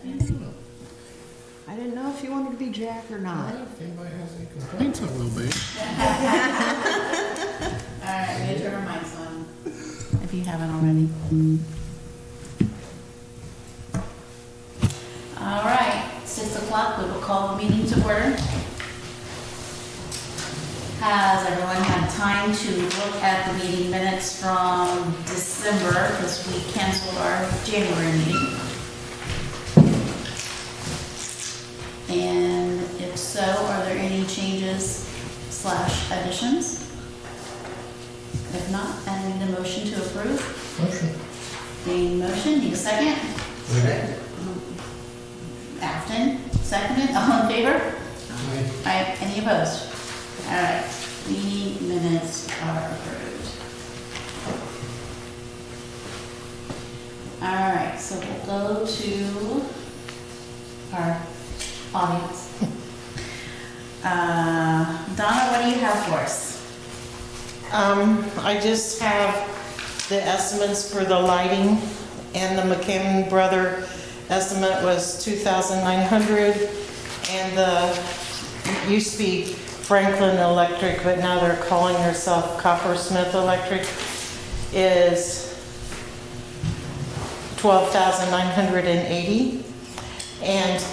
I didn't know if you wanted to be Jack or not. If anybody has any complaints, I will be. All right, we gotta turn our mics on, if you haven't already. All right, 6 o'clock, we will call the meeting to order. Has everyone had time to look at the meeting minutes from December, because we canceled our January meeting? And if so, are there any changes / additions? If not, I need a motion to approve. Motion. Dane motion, need a second? Second. Afton, seconded, all in favor? Aye. Aye, any opposed? All right, meeting minutes are approved. All right, so we'll go to our audience. Donna, what do you have for us? I just have the estimates for the lighting, and the McCammon Brother estimate was $2,900, and it used to be Franklin Electric, but now they're calling themselves Coppersmith Electric, is $12,980, and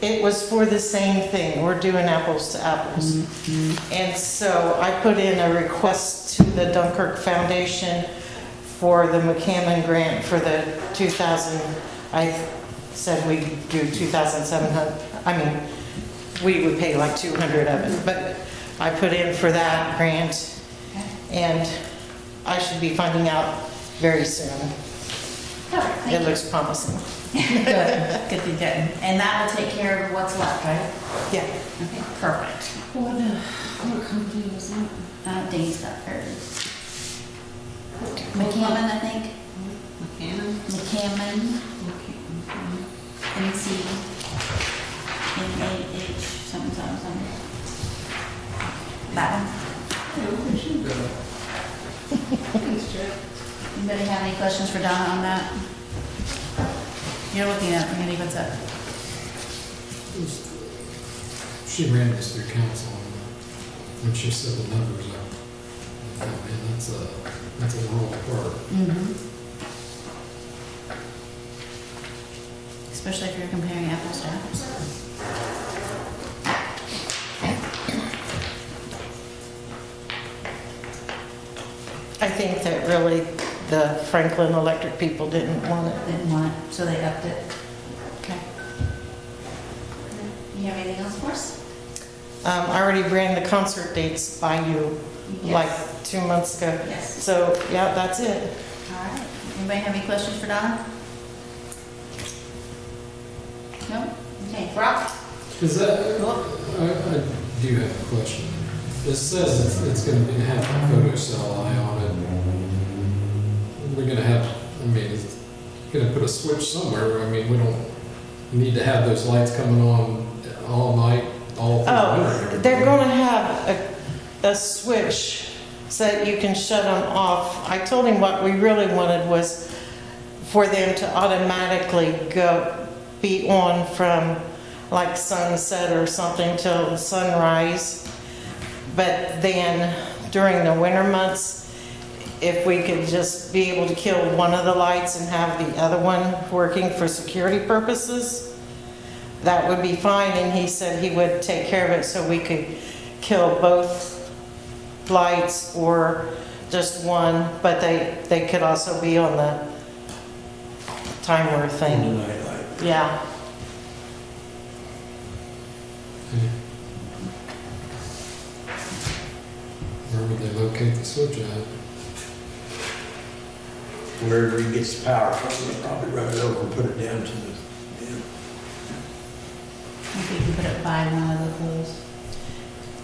it was for the same thing. We're doing apples to apples. And so I put in a request to the Dunkirk Foundation for the McCammon grant for the 2,000, I said we do 2,700, I mean, we would pay like 200 of it, but I put in for that grant, and I should be finding out very soon. Perfect, thank It you. looks promising. Good, good, good, good. And that will take care of what's left, right? Yeah. Okay, perfect. What company was that? Dane's got hers. McCammon, I think. McCammon. MC. MAH, something. That one. Anybody have any questions for Donna on that? You're looking at me, what's up? She ran this through council, and she said the numbers up. I thought, man, that's a world apart. Especially if you're comparing apples to apples. I think that really the Franklin Electric people didn't want it. Didn't want it, so they upped it. Okay. You have anything else for us? I already ran the concert dates by you like 2 months ago. Yes. So, yeah, that's it. All right. Anybody have any questions for Donna? No? Okay, Brock? Is that, I do have a question. It says it's gonna have a photo cell eye on it. We're gonna have, I mean, it's gonna put a switch somewhere. I mean, we don't need to have those lights coming on all night, all through the winter. They're going to have a switch so that you can shut them off. I told him what we really wanted was for them to automatically be on from like sunset or something till sunrise. But then during the winter months, if we could just be able to kill one of the lights and have the other one working for security purposes, that would be fine. And he said he would take care of it so we could kill both lights or just one, but they could also be on the timer thing. Yeah. Where would they locate the switch at? Wherever he gets the power from, he'll probably run it over and put it down to the, If you can put it by one of the poles.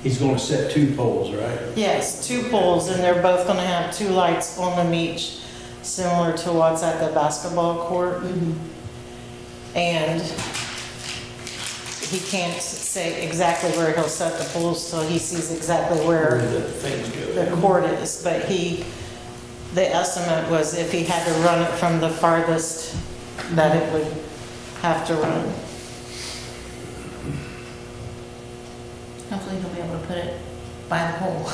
he's gonna set 2 poles, right? Yes, 2 poles, and they're both gonna have 2 lights on them each, similar to what's at the basketball court. And he can't say exactly where he'll set the poles till he sees exactly Where where the things go. the court is, but the estimate was if he had to run it from the farthest, that it would have to run. Hopefully he'll be able to put it by the pole.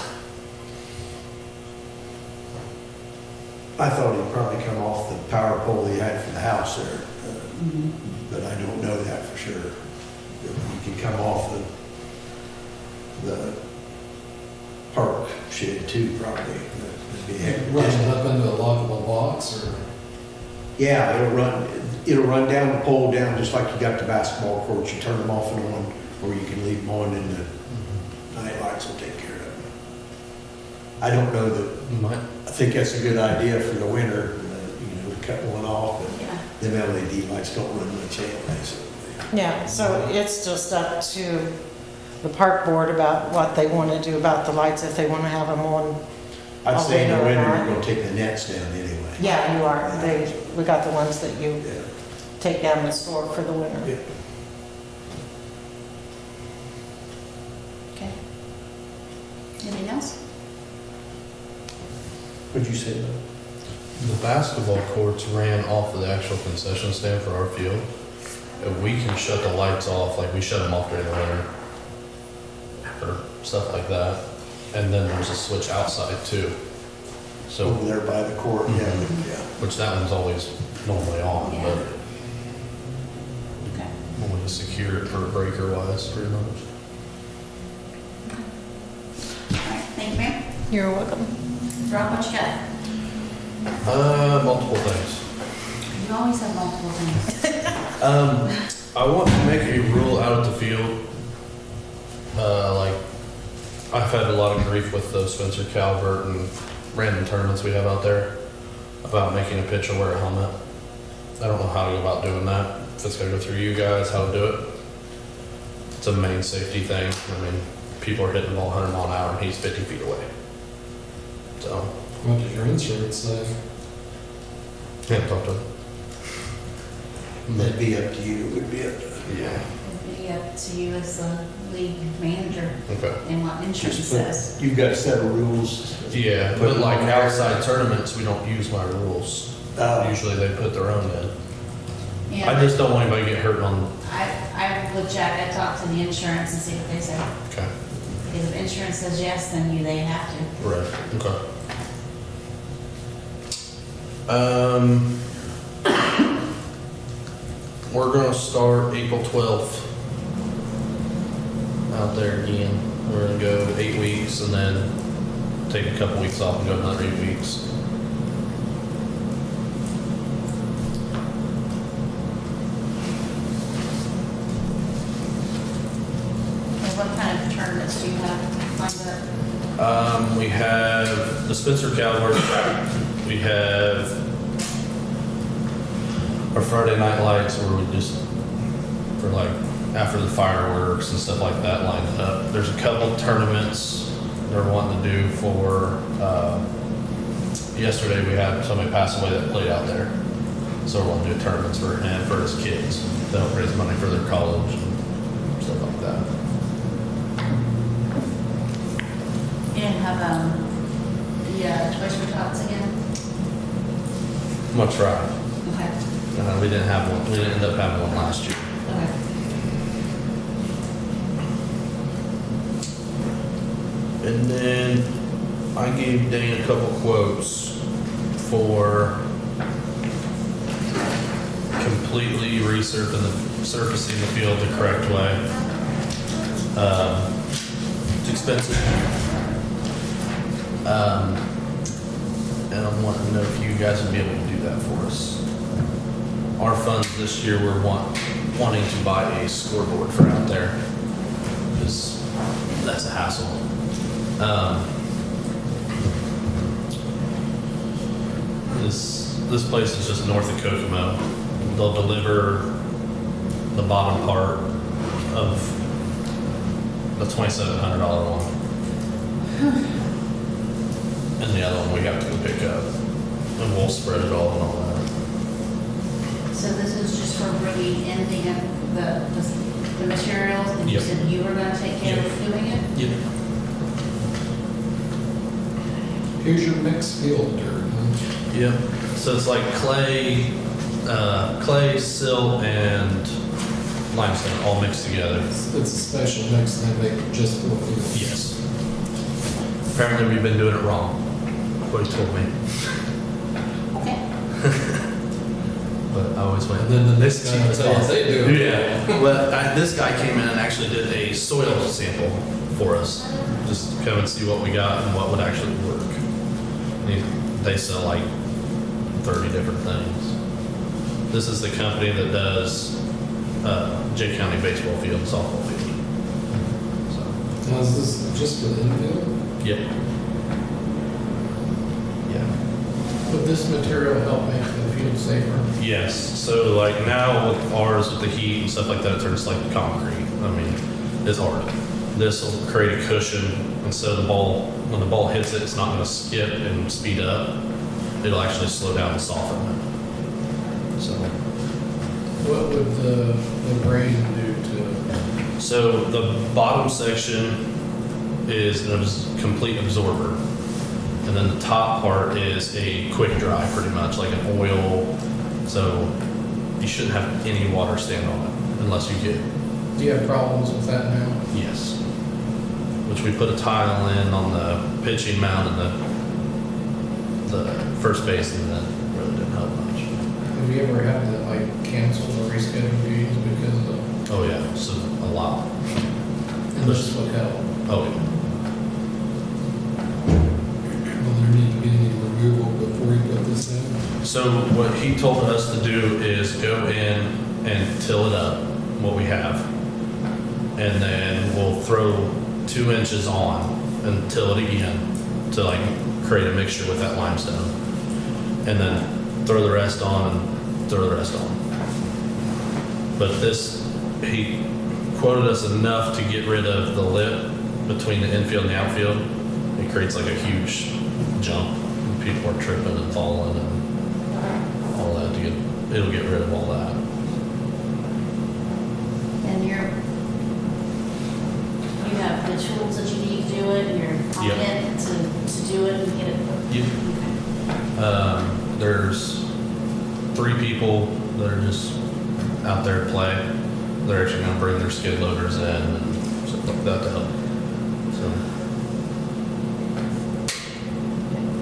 I thought he'd probably come off the power pole he had for the house there, but I don't know that for sure. He could come off the park shed too, probably. That'd be heck- Run it up into a lockable box or? Yeah, it'll run down the pole down just like you got the basketball courts. You turn them off and on, or you can leave them on and the night lights will take care of it. I don't know that, Might. I think that's a good idea for the winter, to cut one off, but Yeah. them LED lights don't run much anyway, so. Yeah, so it's just up to the park board about what they want to do about the lights, if they want to have them on. I'd say in the Or winter, not. you're gonna take the nets down anyway. Yeah, you are. We got the ones that you Yeah. take down the store for the winter. Yeah. Okay. Anything else? What'd you say about? The basketball courts ran off of the actual concession stand for our field. If we can shut the lights off, like we shut them off during the winter, or stuff like that, and then there's a switch outside too. So, Over there by the court, yeah, yeah. which that one's always normally on, Yeah. but Okay. we'll just secure it for breaker wise, pretty much. All right, thank you, ma'am. You're welcome. Rob, what you got? Multiple things. You always have multiple things. I want to make a rule out at the field. Like, I've had a lot of grief with the Spencer Calvert and random tournaments we have out there about making a pitcher wear a helmet. I don't know how to go about doing that. If it's gonna go through you guys, how to do it. It's a main safety thing. I mean, people are hitting the ball 100 mile an hour and he's 50 feet away. So, What did your insurance say? can't talk to him. That'd be up to you, it would be up to. Yeah. It'd be up to you as the league manager Okay. and what insurance Just put- says. You've got a set of rules. Yeah, Put but them like on there. outside tournaments, we don't use my rules. Usually they put their own in. I Yeah, just don't want anybody to get hurt on, I would check, I talked to the insurance and see what they say. okay, Because if insurance says yes, then they have to. right, okay. We're gonna start April 12th out there again. We're gonna go 8 weeks and then take a couple weeks off and go another 8 weeks. And what kind of tournaments do you have lined up? We have the Spencer Calvert. We have our Friday night lights where we just, for like, after the fireworks and stuff like that lined up. There's a couple tournaments they're wanting to do for, yesterday we had somebody pass away that played out there. So we're wanting to do tournaments for him, for his kids, to help raise money for their college and stuff like that. You didn't have, the Toys for Tots again? Much right. Okay. We didn't have one, we didn't end up having one last year. Okay. And then I gave Dane a couple quotes for completely surfacing the field the correct way. It's expensive. And I'm wanting to know if you guys would be able to do that for us. Our funds this year, we're wanting to buy a scoreboard for out there, because that's a hassle. This place is just north of Kokomo. They'll deliver the bottom part of the $2,700 one. And the other one we have to go pick up. And we'll spread it all and all that. So this is just for bringing in the materials, and you Yep. said you were gonna take care of doing it? Yep. Here's your mixed field dirt, huh? Yep. So it's like clay, clay, silt, and limestone all mixed together. It's a special mix they make just for fields. Yes. Apparently, we've been doing it wrong. What he told me. Okay. But I always went. And then the next guy thought they do it. Yeah. Well, this guy came in and actually did a soil sample for us, just to come and see what we got and what would actually work. And they sell like 30 different things. This is the company that does Jay County baseball field, softball field. So, Now, is this just for the infield? yep. Yeah. Would this material help make the field safer? Yes. So like now with ours, with the heat and stuff like that, it turns like concrete. I mean, it's hard. This will create a cushion, and so the ball, when the ball hits it, it's not going to skip and speed up. It'll actually slow down and soften it. So, What would the brain do to it? so the bottom section is a complete absorber, and then the top part is a quick dry, pretty much like an oil. So you shouldn't have any water stand on it unless you get. Do you have problems with that now? Yes. Which we put a tile in on the pitching mound and the first base, and that really didn't help much. Have you ever had to like cancel or reschedule games because of, Oh yeah, so a lot. and this would help? Oh yeah. Will there need to be any removal before you put this in? So what he told us to do is go in and till it up, what we have. And then we'll throw 2 inches on and till it again to like create a mixture with that limestone. And then throw the rest on and throw the rest on. But this, he quoted us enough to get rid of the lip between the infield and the outfield. It creates like a huge jump. And people are tripping and falling and all that to get, it'll get rid of all that. And you have the tools that you need to do it, and you're confident to do it and get it? Yep. Okay. There's 3 people that are just out there to play. They're actually gonna bring their skid loaders in and stuff like that to help. So,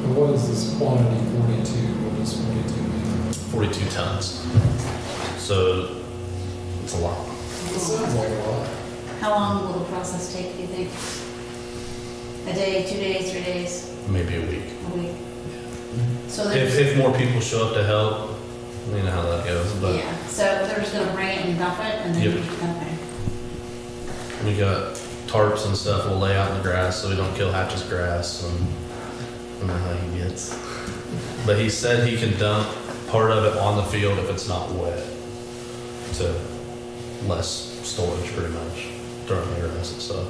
And what is this quantity, 42? What does 42 mean? 42 tons. So, it's a lot. It sounds like a lot. How long will the process take, do you think? A day, 2 days, 3 days, Maybe a week. a week? So there's, If more people show up to help, you know how that goes, but yeah, so they're just gonna bring it and dump it, and then, Yep. okay. we got tarps and stuff we'll lay out in the grass so we don't kill Hatch's grass, and I don't know how he gets. But he said he can dump part of it on the field if it's not wet, to less storage pretty much during the grass and stuff.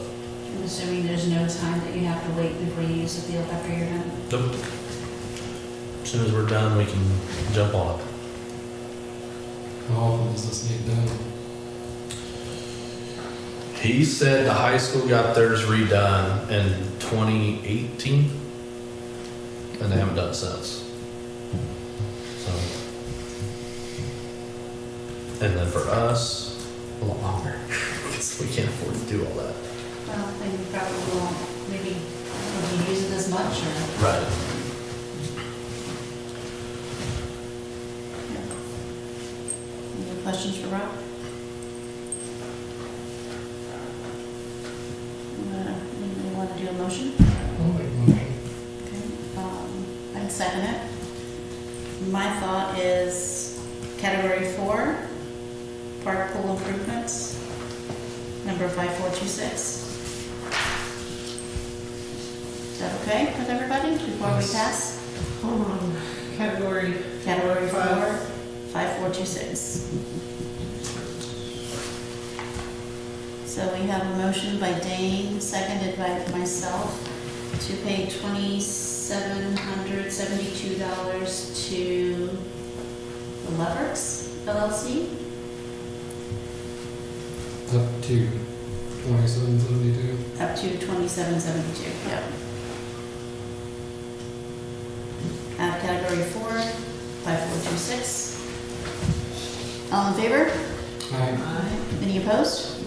I'm assuming there's no time that you have to wait before you use the field after you're done? Nope. As soon as we're done, we can jump on it. How often does this need done? He said the high school got theirs redone in 2018, and they haven't done it since. So, and then for us, a lot longer, because we can't afford to do all that. Well, then you probably won't, maybe, would you use it as much, or? Right. Any questions for Rob? You want to do a motion? I'll make a motion. Okay, I'd second it. My thought is category 4, park pool improvements, number 5426. Is that okay with everybody before we Yes. pass? Hold on, category, Category 4, Five. 5426. So we have a motion by Dane, seconded by myself, to pay $2,772 to the Leverts LLC. Up to 2772? Up to 2772, yep. Out of category 4, 5426. All in favor? Aye. Any opposed?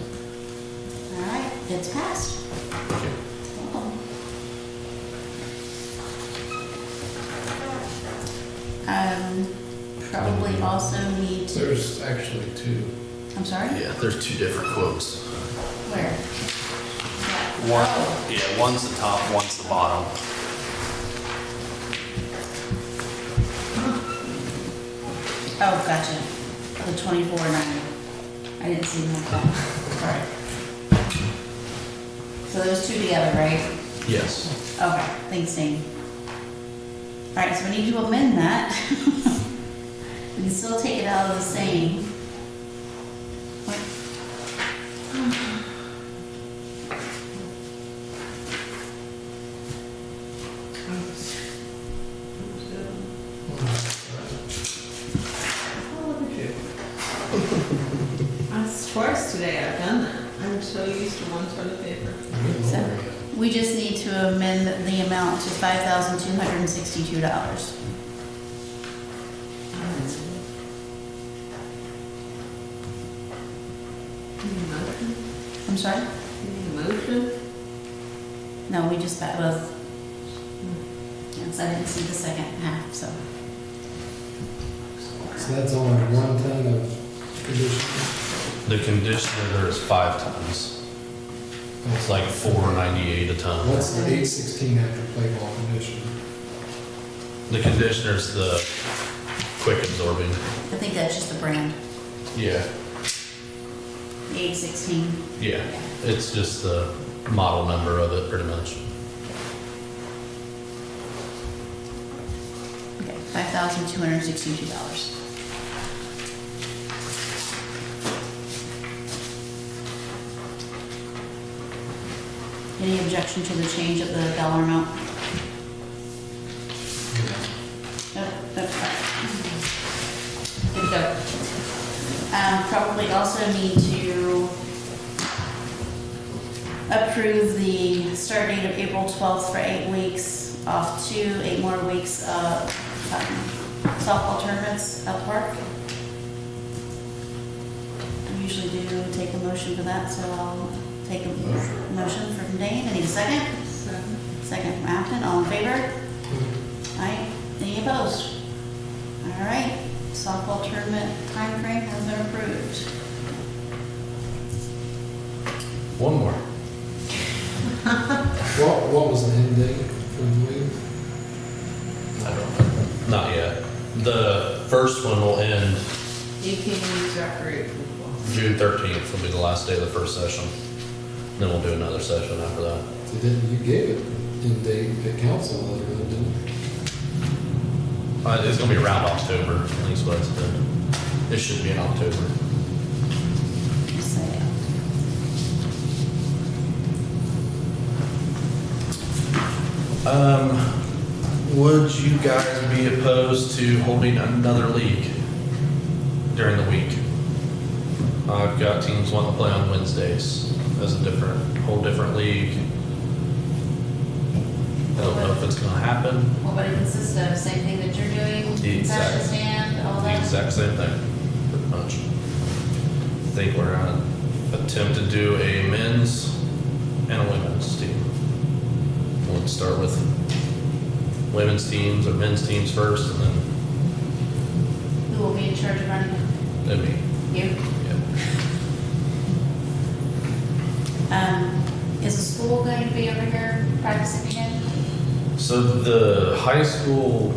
All right, it's passed. Welcome. Probably also need to, There's actually two. I'm sorry? Yeah, there's two different quotes. Where? One, Oh, yeah, one's the top, one's the bottom. oh, gotcha. The 24.90. I didn't see them like that. All right. So those two together, right? Yes. Okay, thanks, Dane. All right, so we need to amend that. We can still take it out of the same. Oh, look at you. That's twice today I've done that. I'm so used to one toilet paper. So we just need to amend the amount to $5,262. Need a motion? I'm sorry? Need a motion? No, we just, that was, yes, I didn't see the second half, so. So that's only 1 ton of conditioner. The conditioner, there is 5 tons. It's like $4.98 a ton. What's the 816 after play ball conditioner? The conditioner's the quick absorbing. I think that's just the brand, Yeah. the 816. Yeah. It's just the model number of it, pretty much. Okay, $5,262. Any objection to the change of the dollar amount? Nope, that's fine. Good to go. Probably also need to approve the start date of April 12th for 8 weeks, off to 8 more weeks of softball tournaments at the park. I usually do take a motion for that, so I'll take a motion from Dane. I need a second. Second from Afton. All in favor? Aye. Any opposed? All right. Softball tournament timeframe has been approved. One more. What was the end date for the league? I don't know. Not yet. The first one will end You can use that for April. June 13th will be the last day of the first session. Then we'll do another session after that. So then you gave it in date at council later, didn't you? It's gonna be around October, at least what it said. It should be in October. Just say it. Would you guys be opposed to holding another league during the week? I've got teams wanting to play on Wednesdays as a whole different league. I don't know if it's gonna happen. What would it consist of? Same thing that you're doing? The exact- Concession stand, all The that? exact same thing, pretty much. I think we're gonna attempt to do a men's and a women's team. We'll start with women's teams or men's teams first, and then Who will be in charge of running it? me. You? Yeah. Is the school going to be over here practicing again? So the high school,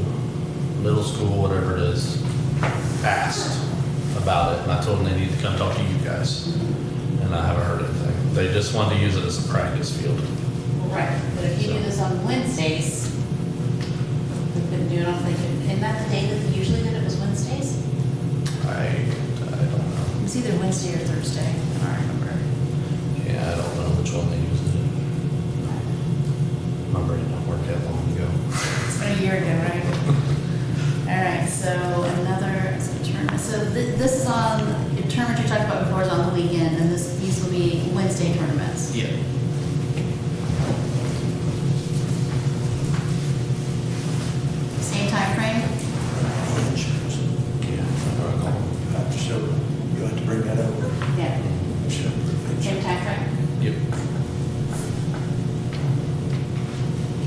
middle school, whatever it is, asked about it, and I told them they need to come talk to you guys. And I haven't heard anything. They just wanted to use it as a practice field. Right, but if you do this on Wednesdays, we've been doing, I'm thinking, isn't that the day that they usually did it, was Wednesdays? I don't know. It was either Wednesday or Thursday, I don't remember. Yeah, I don't know which one they used it. My brain didn't work that long ago. It's been a year ago, right? All right, so another, so this is on, the tournament you talked about before is on the weekend, and these will be Wednesday tournaments. Yeah. Same time frame? Yeah. Have to show bring that over. Yeah, Sure. same time frame. Yep.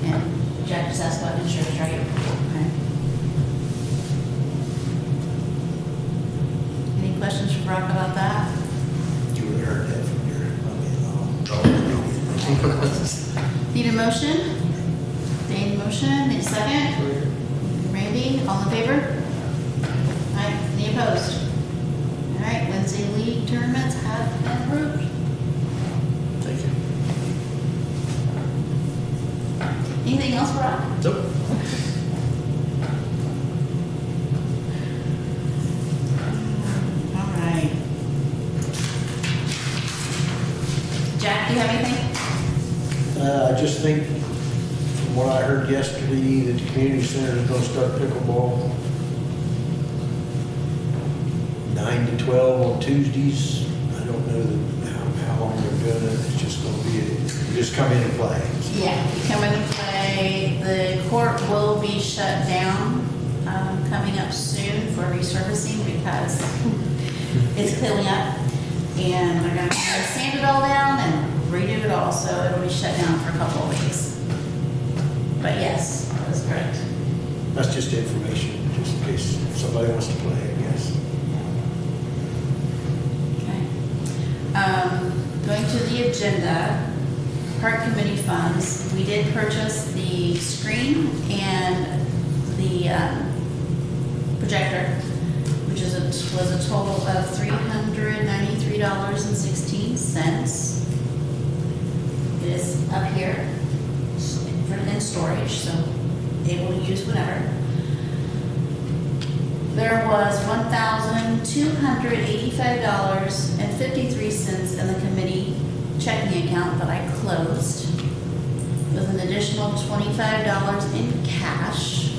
And Jack just asked about insurance, right? Okay. Any questions for Brock about that? You would have heard that from your mother-in-law. Need a motion? Dane, motion, need a second? Randy, all in favor? Aye, any opposed? All right, Wednesday league tournaments have been approved. Thank you. Anything else, Brock? Nope. All right. Jack, do you have anything? I just think, from what I heard yesterday, that the community center is gonna start pickleball 9 to 12 on Tuesdays. I don't know how long they're doing it, it's just gonna be, you just come in and play. Yeah, come in and play. The court will be shut down, coming up soon for resurfacing because it's clearing up. And they're gonna sand it all down and redo it all, so it'll be shut down for a couple of weeks. But yes, that is correct. That's just information, just in case somebody wants to play, I guess. Okay. Going to the agenda, park committee funds, we did purchase the screen and the projector, which was a total of $393.16. It is up here in storage, so able to use whenever. There was $1,285.53 in the committee checking account that I closed, with an additional $25 in cash.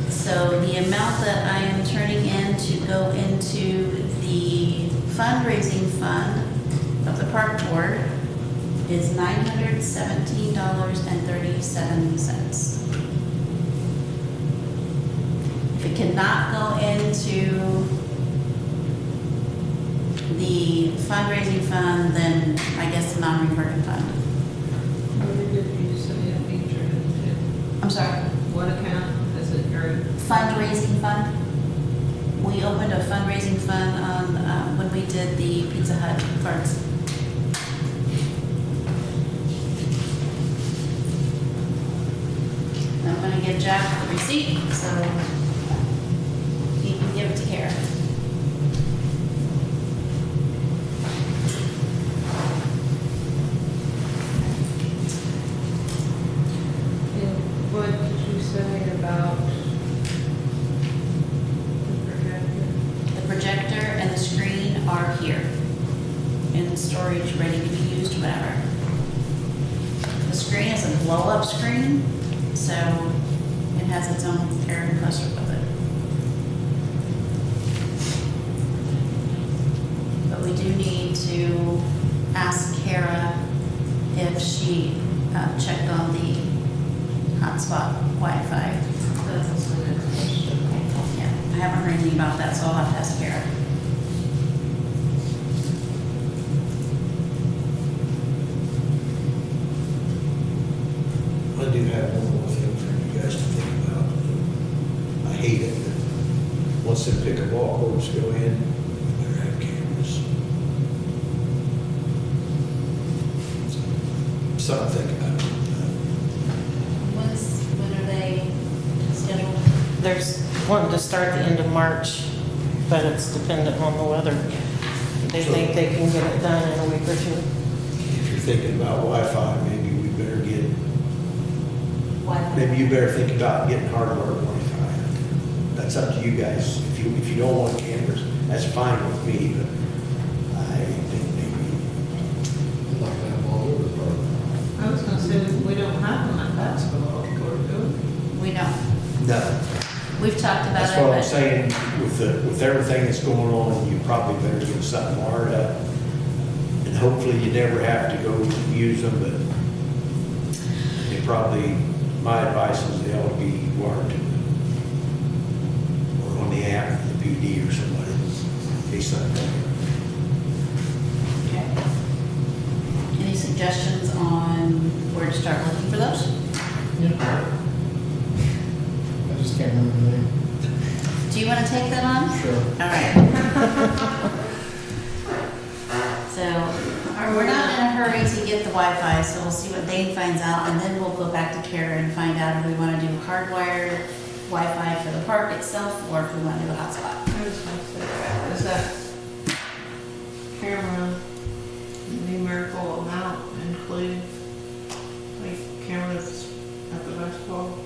So the amount that I am turning in to go into the fundraising fund of the park board is $917.37. If it cannot go into the fundraising fund, then I guess the non-reverting fund. What did you say a feature into? I'm sorry, What account is it, your? fundraising fund. We opened a fundraising fund on, when we did the Pizza Hut cards. I'm gonna give Jack the receipt, so he can give it to Kara. And what did you say about the projector? The projector and the screen are here in storage, ready to be used, whatever. The screen is a blow-up screen, so it has its own air compressor with it. But we do need to ask Kara if she checked on the hotspot Wi-Fi. That's also a good question. Yeah, I haven't heard anything about that, so I'll have to ask Kara. I do have one more thing for you guys to think about. I hate it, but once them pickleball courts go in, we better have cameras. Something to think about. When are they scheduled? There's wanting to start the end of March, but it's dependent on the weather. They think they can get it done in a week or two. If you're thinking about Wi-Fi, maybe we better get, Wi-Fi? maybe you better think about getting hardware Wi-Fi. That's up to you guys. If you don't want cameras, that's fine with me, but I think maybe, I'd like to have all over the park. I was gonna say, we don't have them at basketball court, do we? We don't. no. We've talked about That's it, what I'm but saying, with everything that's going on, you probably better get something wired up. And hopefully you never have to go use them, but they probably, my advice is they ought to be wired to, or on the app, the PD or somebody, in case Sunday. Okay. Any suggestions on where to start looking for those? Yeah. I just can't remember the name. Do you want to take that on? Sure. All right. So, we're not in a hurry to get the Wi-Fi, so we'll see what Dane finds out, and then we'll go back to Kara and find out if we want to do hardwired Wi-Fi for the park itself, or if we want to do a hotspot. I was gonna say that. Is that camera numerical amount include like cameras at the basketball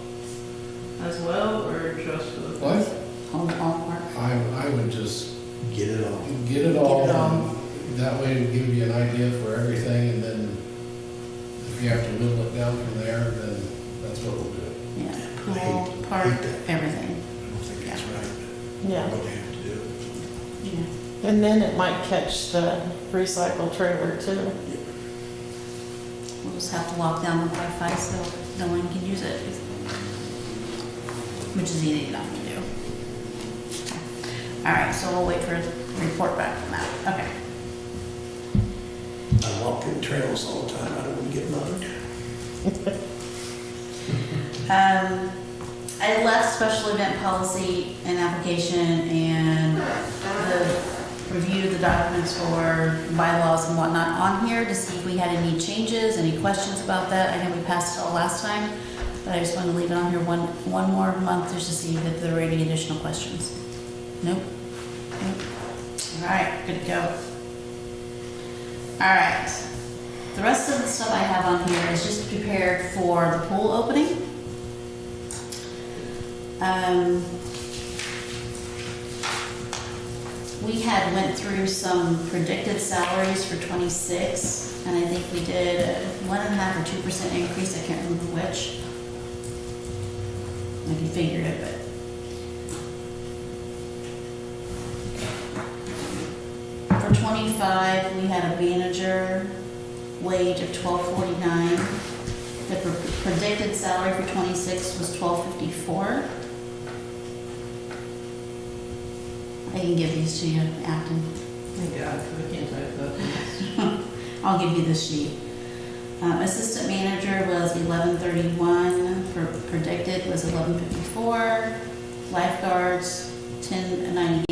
as well, or just for the? What? On the park. I would just Get it on. get it all, Get it all. and that way it'll give you an idea for everything, and then if you have to whittle it down from there, then that's what we'll do. Yeah, I pool, hate park, that. everything. I don't think that's right, Yeah. but what they have to do. Yeah. And then it might catch the recycle trailer too. We'll just have to lock down the Wi-Fi so no one can use it. Which is easy enough to do. All right, so we'll wait for a report back from that. Okay. I walk in trails all the time, I don't want to get mugged. I left special event policy and application and the reviewed the documents for bylaws and whatnot on here to see if we had any changes, any questions about that. I know we passed it all last time, but I just wanted to leave it on here one more month just to see if there were any additional questions. Nope. Nope. All right, good to go. All right. The rest of the stuff I have on here is just prepared for the pool opening. We had went through some predicted salaries for 26, and I think we did a 1.5 or 2% increase, I can't remember which. I can figure it, but. For 25, we had a manager wage of $12.49. The predicted salary for 26 was $12.54. I can give these to you, Acton. Thank God, 'cause I can't type that. I'll give you this sheet. Assistant manager was 11.31, predicted was 11.54. Lifeguards, 10.98.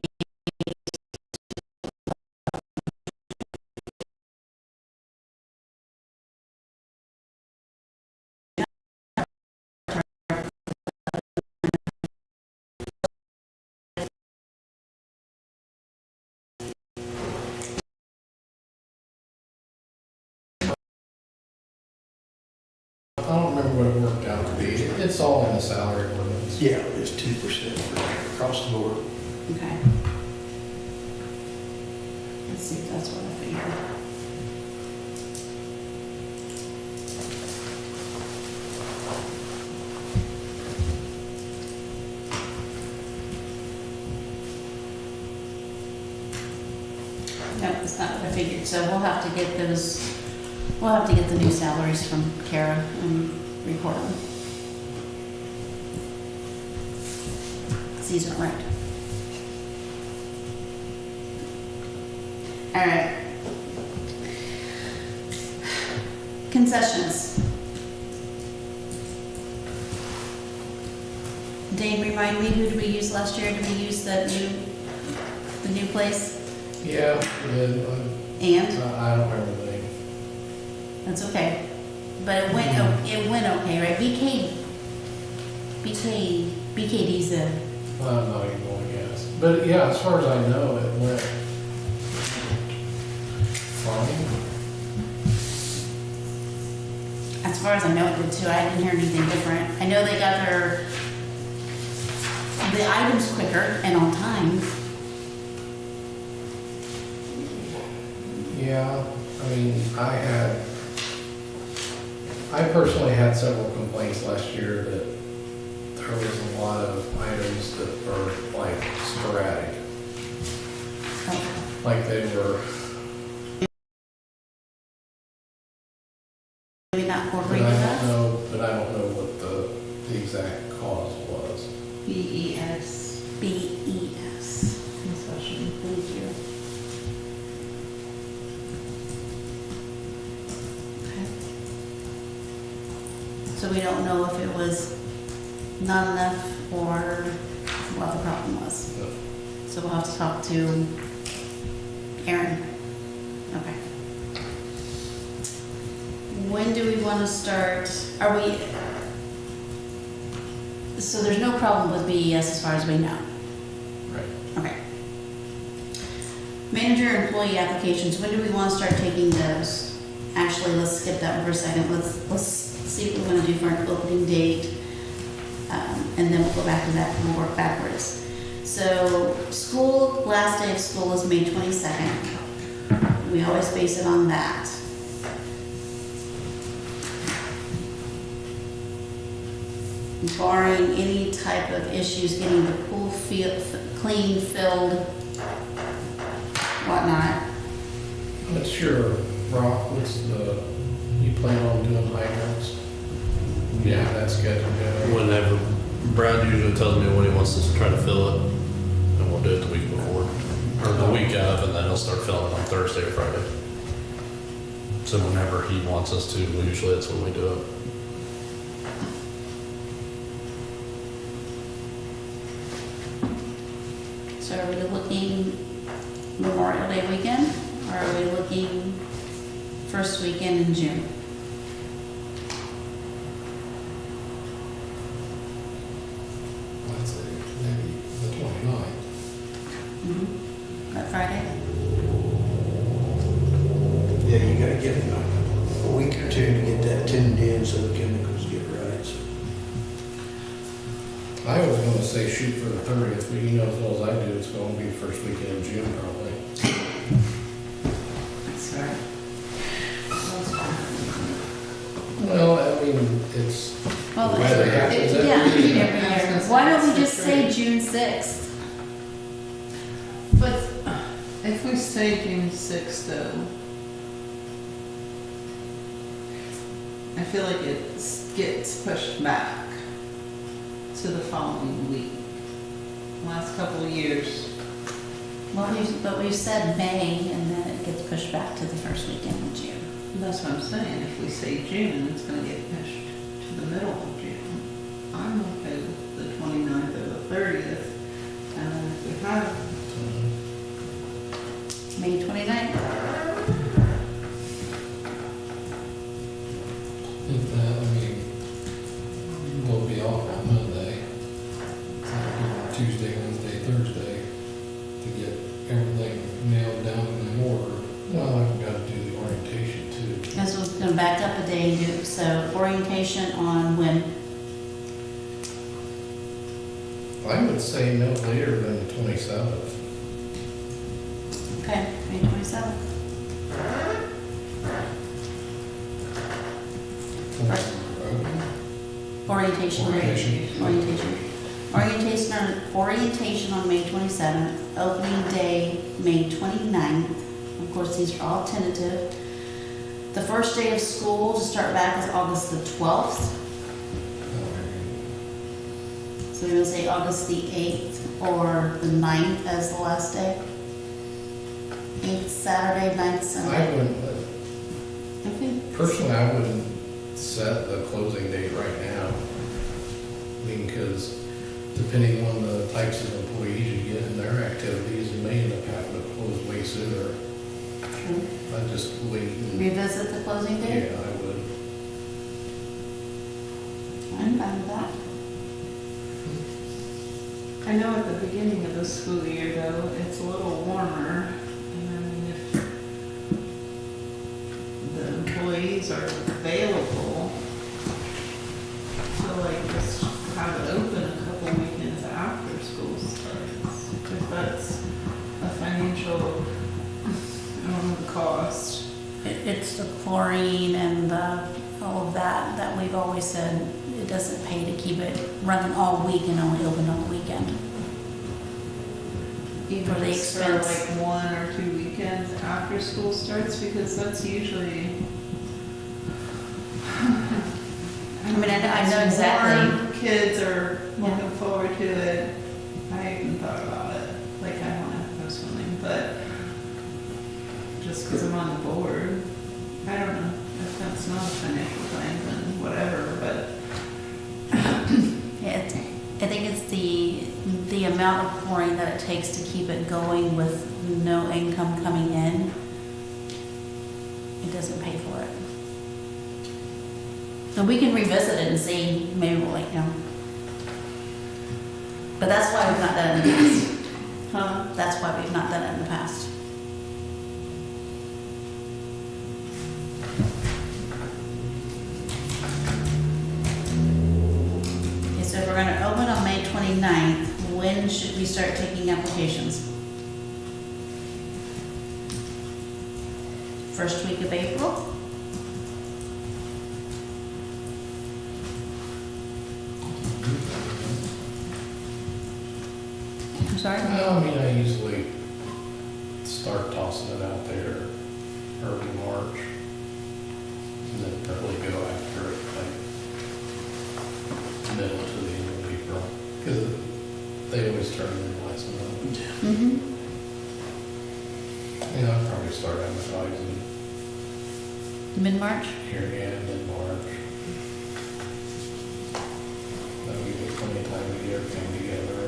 I don't remember what it worked out to be. It's all in the salary ordinance. Yeah, it's 2% across the board. Okay. Let's see if that's what I figured. Nope, it's not what I figured, so we'll have to get those, we'll have to get the new salaries from Kara and report them. 'Cause these aren't right. All right. Concessions. Dane, remind me, who did we use last year? Did we use the new place? Yeah, then, And? I don't remember the name. That's okay. But it went okay, right? BKD's a, I'm not even going to guess. But yeah, as far as I know, it went fine. as far as I know, it did too. I didn't hear anything different. I know they got the items quicker and on time. Yeah, I mean, I personally had several complaints last year that there was a lot of items that were like sporadic. Like they were, Maybe not but incorporated I that. don't know, what the exact cause was. BES BES. concession. Thank you. we don't know if it was not enough or what the problem was. So we'll have to talk to Aaron. Okay. When do we want to start? Are we, so there's no problem with BES as far as we know? Right. Okay. Manager employee applications, when do we want to start taking those? Actually, let's skip that one for a second. Let's see what we want to do for an opening date. And then we'll go back to that and we'll work backwards. So school, last day of school is May 22nd. We always base it on that. Barring any type of issues getting the pool clean, filled, whatnot. What's your, Rock, you plan on doing hydrants? Yeah, that's scheduled. Whenever, Brad usually tells me when he wants us to try to fill it, and we'll do it the week before, or the week of, and then he'll start filling it on Thursday or Friday. So whenever he wants us to, usually that's when we do it. So are we looking Memorial Day weekend, or are we looking first weekend in June? I'd say maybe the 29th. That Friday? Yeah, you gotta give them a week or two to get that tinned in so the chemicals get right. So I was gonna say shoot for the 30th, but you know as well as I do, it's gonna be the first weekend in June probably. Sorry. Well, I mean, it's, Well, weather happens every yeah, year. every year. Why don't we just say June 6th? But if we say June 6th though, I feel like it gets pushed back to the following week. Last couple of years. Well, but we've said May, and then it gets pushed back to the first weekend in June. That's what I'm saying. If we say June, it's gonna get pushed to the middle of June. I'm okay with the 29th or the 30th. And then if we have, May 29th? If that, I mean, we'll be off on Monday. So we'll give them Tuesday, Wednesday, Thursday to get everything nailed down in order. well, I've got to do the orientation too. This was gonna back up a day and do, so orientation on when? I would say no later than the 27th. Okay, May 27th. Orientation. Orientation on May 27th, opening day, May 29th. Of course, these are all tentative. The first day of school to start back is August the 12th. So we'll say August the 8th or the 9th as the last day. 8th Saturday, 9th I Sunday. wouldn't, Okay. personally, I wouldn't set the closing date right now. I mean, because depending on the types of employees you get and their activities, you may end up having to close way sooner. I just wait and, Revisit the closing date? yeah, I would. I'm fine with that. I know at the beginning of the school year though, it's a little warmer. And I mean, if the employees are available, so like just have it open a couple weekends after school starts. If that's a financial, I don't know the cost. It's the chlorine and all of that we've always said, it doesn't pay to keep it running all week and only open on the weekend. Even For the just start expense. like 1 or 2 weekends after school starts, because that's usually. I mean, I know exactly. Warm, kids are looking forward to it. I even thought about it, like I want to go swimming, but just because I'm on the board, I don't know. If that's not a financial thing, then whatever, but the amount of pouring that it takes to keep it going with no income coming in, it doesn't pay for it. And we can revisit it and see, maybe we'll like, but that's why we've not done it in the past. Huh? That's why we've not done it in the past. Okay, so if we're gonna open on May 29th, when should we start taking applications? First week of April? I'm sorry? Well, I mean, I usually start tossing it out there early March, and then probably go after it like middle to the end of April, because they always turn in the last month. Mm-hmm. You know, I'd probably start advertising Mid-March? here and in March. That we get plenty of time to get everything together.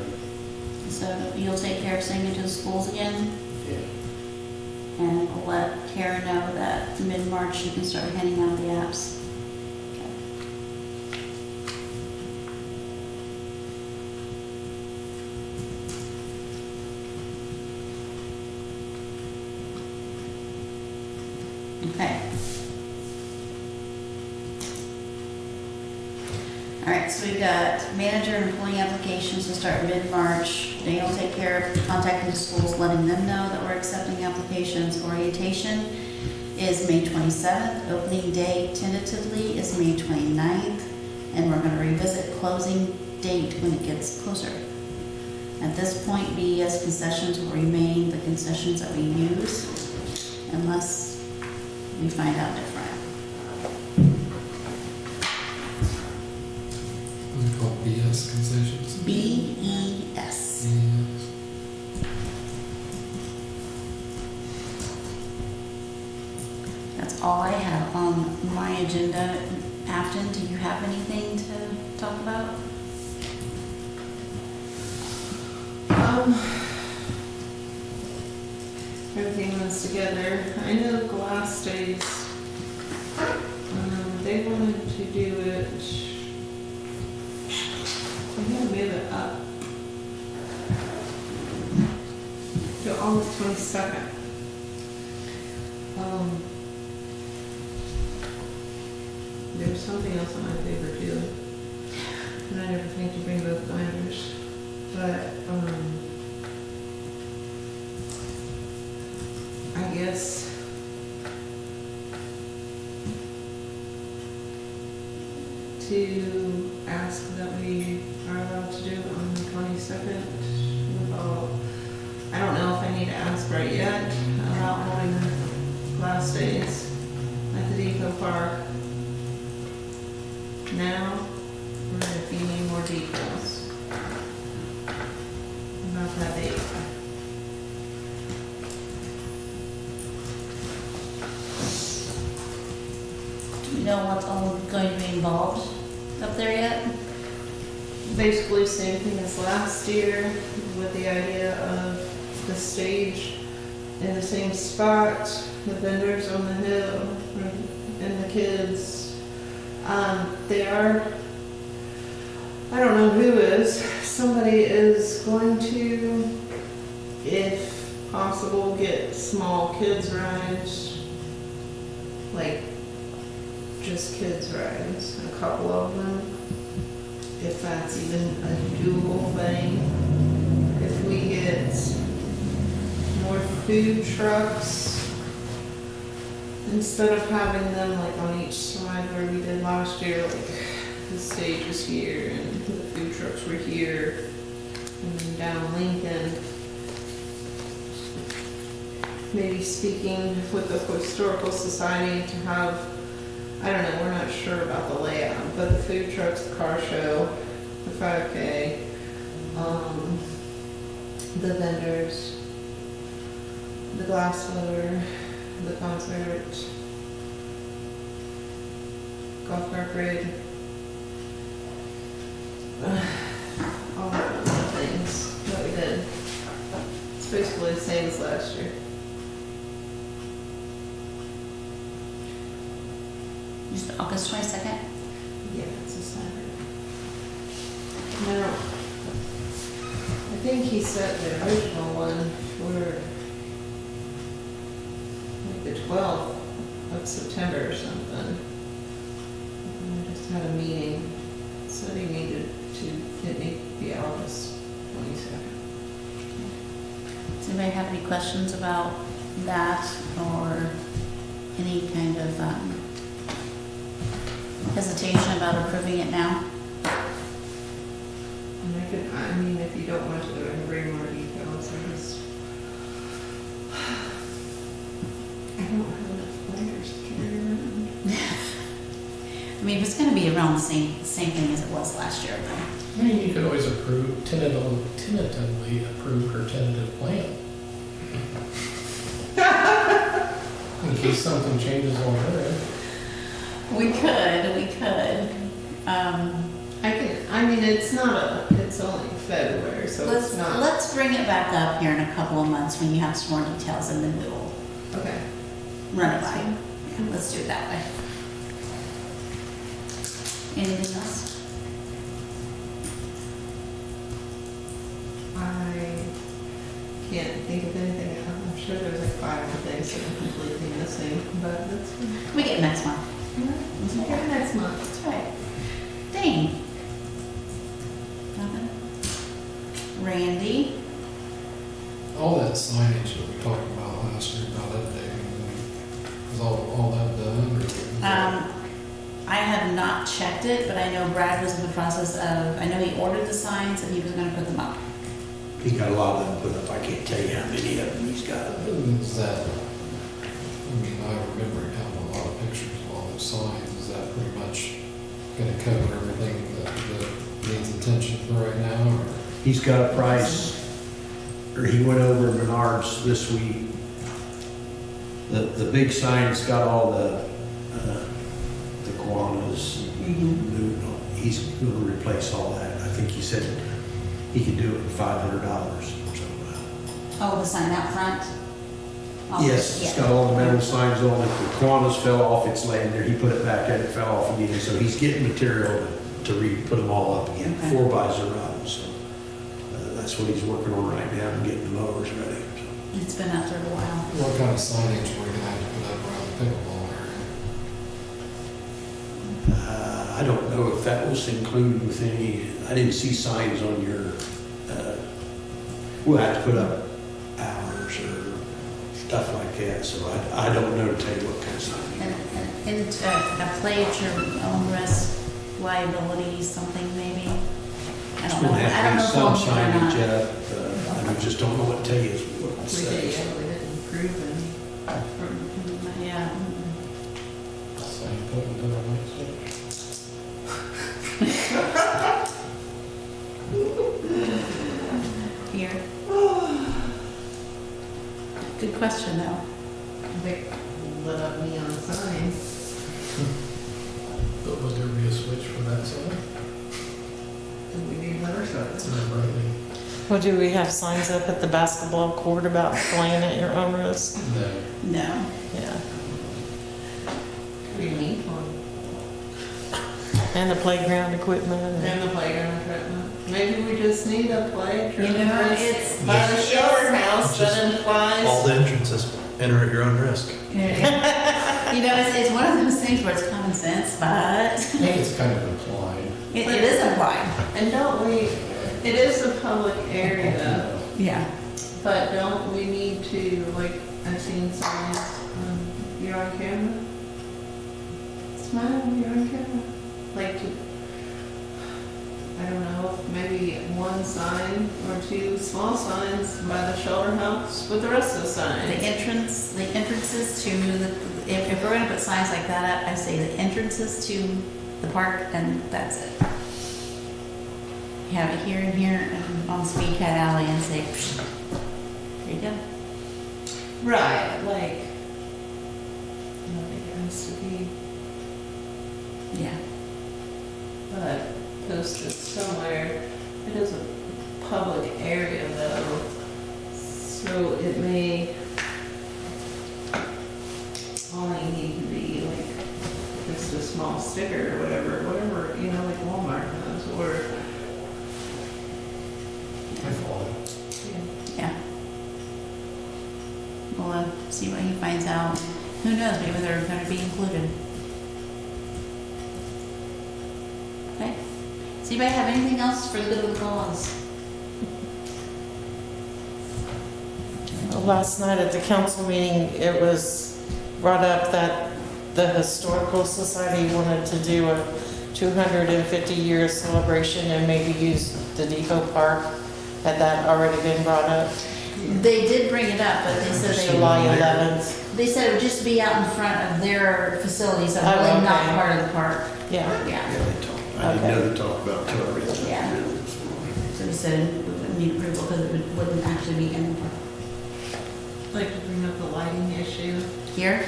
So you'll take care of sending it to the schools again, Yeah. and we'll let Kara know that mid-March you can start handing out the apps. Okay. All right, so we've got manager and employee applications to start mid-March. Dane will take care of contacting the schools, letting them know that we're accepting applications. Orientation is May 27th. Opening day tentatively is May 29th. And we're gonna revisit closing date when it gets closer. At this point, BES concessions will remain the concessions that we use unless we find out different. What's it called, BS concessions? BES. BS. That's all I have on my agenda. Afton, do you have anything to talk about? Everything was together. I know Glass Days, they wanted to do it, they had to move it up to August 22nd. There's something else on my paper too, and I never think to bring both binders, but, I guess to ask that we are allowed to do it on the 22nd. I don't know if I need to ask right yet about holding Glass Days at the Depot Park now, or if you need more details about that date. Do we know what's all going to be involved up there yet? Basically same thing as last year, with the idea of the stage in the same spot, the vendors on the hill, and the kids. They are, I don't know who is, somebody is going to, if possible, get small kids rides, like just kids rides, a couple of them, if that's even a doable thing. If we get more food trucks, instead of having them like on each side where we did last year, like the stage was here and the food trucks were here, and then down Lincoln. Maybe speaking with the Historical Society to have, I don't know, we're not sure about the layout, but the food trucks, the car show, the 5K, the vendors, the glass blower, the concert, golf cart parade, all of those things. same as last year. Just August 22nd? Yeah, it's a Saturday. Now, I think he set the original one for like the 12th of September or something. And I just had a meeting, said he needed to, it needed to be August 22nd. Does anybody have any questions about that or any kind of hesitation about approving it now? And I could, I mean, if you don't want to go into very more details, I just, I don't have enough players to carry around. I mean, if it's gonna be around the same thing as it was last year, then. I mean, you could always tentatively approve her tentative plan. In case something changes on her end. We could. I mean, it's not it's only February, so it's not. Let's bring it back up here in a couple of months when you have some more details and then we will Okay. run it by. Yeah, let's do it that way. Anything else? I can't think of anything. I'm sure there's like 5 other things that I'm completely missing, but that's fine. We get next month. Okay, next month. That's right. Dane? Nothing? Randy? All that signage that we talked about last year about updating, is all that done? or- I have not checked it, but I know Brad was in the process of, I know he ordered the signs and he was gonna put them up. He got a lot of them put up. I can't tell you how many of them he's got. Is that, I mean, I remember having a lot of pictures of all those signs, is that pretty much gonna cover everything that needs attention for right now, or? He's got a price, or he went over Menards this week. The big sign's got all the Kiwanis, he's gonna replace all that. I think he said he could do it for $500 or something. Oh, the sign out front? Oh, Yes, it's yeah. got all the metal signs on it. The Kiwanis fell off, it's laying there. He put it back in, it fell off again. So he's getting material to put them all up again. Okay. 4x are rotten, so that's what he's working on right now and getting the mowers ready. It's been out there a while. What kind of signage are we gonna have to put up around the pickleball area? I don't know if that was included with any, I didn't see signs on your, we'll have to put up hours or stuff like that, so I don't know to tell you what kind of sign. And a play at your own risk, liability, something maybe? I don't know. Gonna I have don't to be know if some we'll need it or signage not. up, I just don't know what to tell you what it We says. didn't improve any. Yeah. Sign put into the next one. Here. Good question, though. They lit up neon signs. But would there be a switch for that sign? Do we need letter signs? Well, do we have signs up at the basketball court about playing at your own risk? No. No. Yeah. We need one. And the playground equipment. And the playground equipment. Maybe we just need a playground. You know, it's- By the shelter house, Just that All implies. the entrances, enter at your own risk. You know, it's one of those things where it's common sense, but I think it's kind of implied. it is implied. And don't we, it is a public area, Yeah. but don't we need to, like, I've seen signs, you're on camera? Smile, you're on camera. Like, I don't know, maybe one sign or 2 small signs by the shelter house with the rest of the The signs. entrances to if we're gonna put signs like that up, I say the entrances to the park and that's it. Have it here and here and on Speed Cat Alley and say, "Psh, there you go." Right, like, I don't think it has to be, Yeah. but posted somewhere. It is a public area though. So it may only need to be like just a small sticker or whatever, you know, like Walmart does, or, I follow. Yeah. We'll see what he finds out. Who knows, maybe they're gonna be included. Okay. Does anybody have anything else for the good of the cause? Last night at the council meeting, it was brought up that the Historical Society wanted to do a 250-year celebration and maybe use the depot park. Had that already been brought up? They did bring it up, but they said July 11th. they said it would just be out in front of their facilities, so Oh, really not okay. part of the park. Yeah. Yeah, Yeah, they talked, I didn't know they talked about tourism. Yeah. so we said we wouldn't need approval because it wouldn't actually be in the park. like to bring up the lighting issue. Here?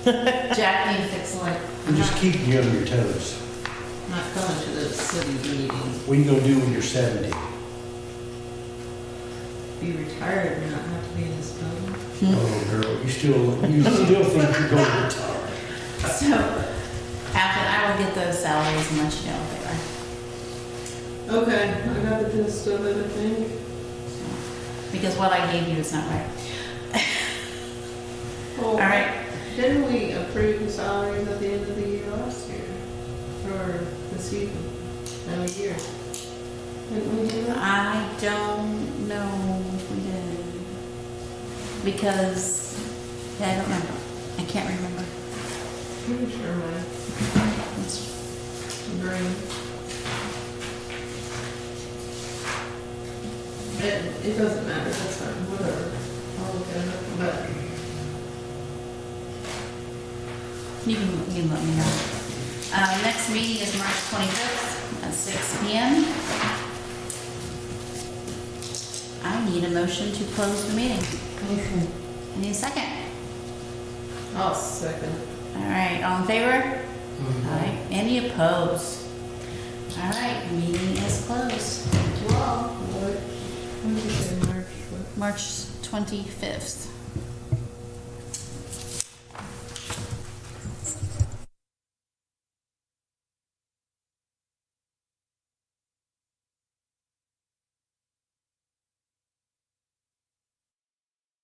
Jack need to fix the light. I'm just keeping you on your toes. Not coming to the city meeting, What are you gonna do when you're 70? be retired and not have to be in this building. Oh, girl, you still think you're going to retire. So, after, I will get those salaries and let you know if they are. Okay, I got the gist of it, I think. Because what I gave you is not right. Well, All right, didn't we approve the salaries at the end of the year last year? Or the season, no year? Didn't we do that? I don't know if we did. Because, I don't remember. I can't remember. Pretty sure my It's- brain. It doesn't matter, that's fine, whatever. I'll look at it, but You can let me know. Next meeting is March 25th at 6 PM. I need a motion to close the meeting. I need a second. I'll second. All right, all in favor? All right, any opposed? All right, meeting is closed. Thank you all. What did you say, March? What? March 25th.